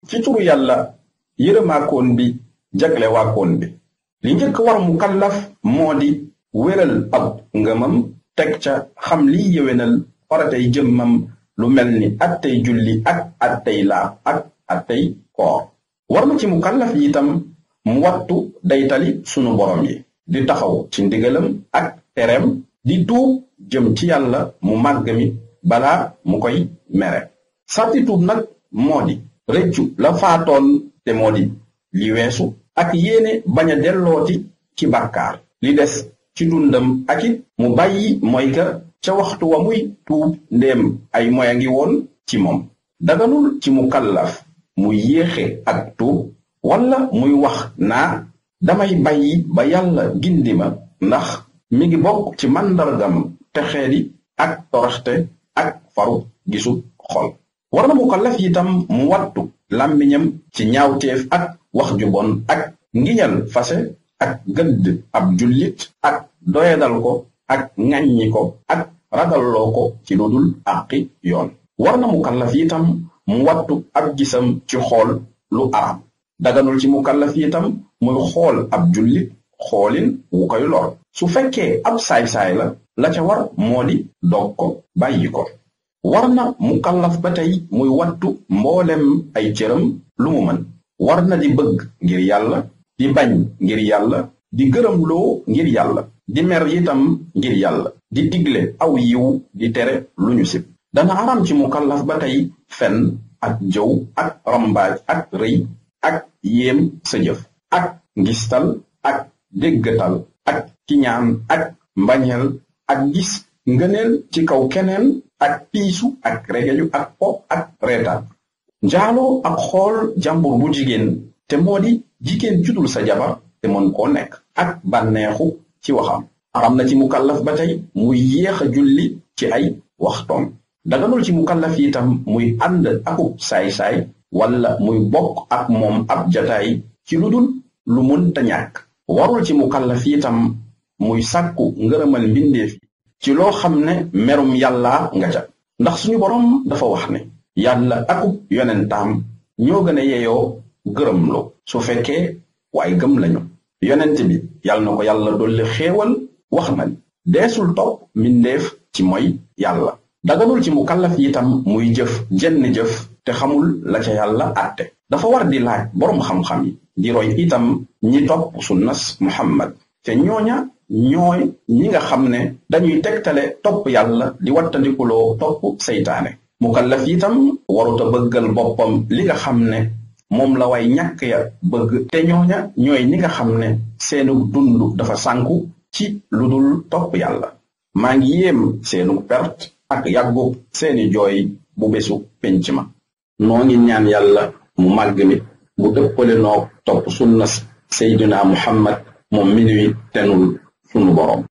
ci turu yàlla yërëmaakoon bi jagle waakoon bi. li njëkk war mu kallaf moo di wéral ab ngëmam teg ca xam liy yéwénal faratay jëmmam lu mel ni attey julli ak attey laab ak attey koor. war na ci mu kallaf yi itam mu wattu daytali sunu borom yi di taxaw ci ndigalam ak tereem di tuub jëm ci yàlla mu màgg mi balaa mu koy mere. sarti tuub nag moo di rëccu la faatoon te moo di li weesu ak yéene bañ a dellooti ci bàkkaar li des ci dundam ak it mu bàyyi mooy ka ca waxtu wa muy tuub ndéem ay moy a ngi woon ci moom. daganul ci mu kallaf mu yéexe ak tuub wala muy wax naa damay bàyyi ba yàlla gindi ma ndax mi ngi bokk ci màndargam texeedi ak toroxte ak faru gisu xol. war na mu kallaf itam mu wattu làmmiñam ci ñaawteef ak wax ju bon ak ngiñal fase ak gëdd ab jullit ak doyadal ko ak ŋàññi ko ak ragalloo ko ci lu dul àqi yoon. war na mu kallaf itam mu wattu ab gisam ci xool lu araam. daganul ci mu kallaf itam muy xool ab jullit xoolin wu koy lor. su fekkee ab saay-saay la ca war moo di dog ko bàyyi ko. war na mu kallaf ba tey muy wattu mboolem ay cëram lu mu mën. war na di bëgg ngir yàlla di bañ ngir yàlla di gërëmloo ngir yàlla di mer itam ngir yàlla di digle aw yiw di tere lu ñu sib. dana aram ci mu kallaf ba tey fen ak jëw ak rambaaj ak rëy ak yéem sa jëf ak ngistal ak déggatal ak kiñaan ak mbañeel ak gis ngëneel ci kaw keneen ak piisu ak regeju ak po ak reetaan. njaaloo ak xool jàmbur bu jigéen te moo di jigéen judul sa jabar te mën koo nekk ak bànneexu ci waxam. aram na ci mu kallaf ba tey muy yéex a julli ci ay waxtoom. daganul ci mu kallaf itam muy ànd akub saay-saay wala muy bokk ak moom ab jataay ci lu dul lu mënta ñàkk. warul ci mu kallaf itam muy sàkku ngërëmal mbindeef ci loo xam ne merum yàlla nga ca. ndax suñu borom dafa wax ne yàlla akub yonentaam ñoo gën a yeyoo gërëmloo su fekkee waaye gëm lañu. yonent bi yàlla na ko yàlla dolli xéewal wax na deesul topp mbindeef ci mooy yàlla. daganul ci mu kallaf itam muy jëf jenn jëf te xamul la ca yàlla àtte. dafa war di laaj boroom xam-xam yi di roy itam ñi topp sunnas Muhammad te ñooña ñooy ñi nga xam ne dañuy tegtale topp yàlla di wattandikuloo topp seytaane. mu kallaf itam waruta bëggal boppam li nga xam ne moom la way ñàkk ya bëgg te ñooña ñooy ñi nga xam ne seenu dund dafa sànku ci lu dul topp yàlla. maa ngi yéem seenu perte ak yàggub seeni jooy bu bésu penc ma. noo ngi ñaan yàlla mu màgg mi bu dëppale noog topp sunnas Seydina Muhammad moom mi nuy tenul sunu borom.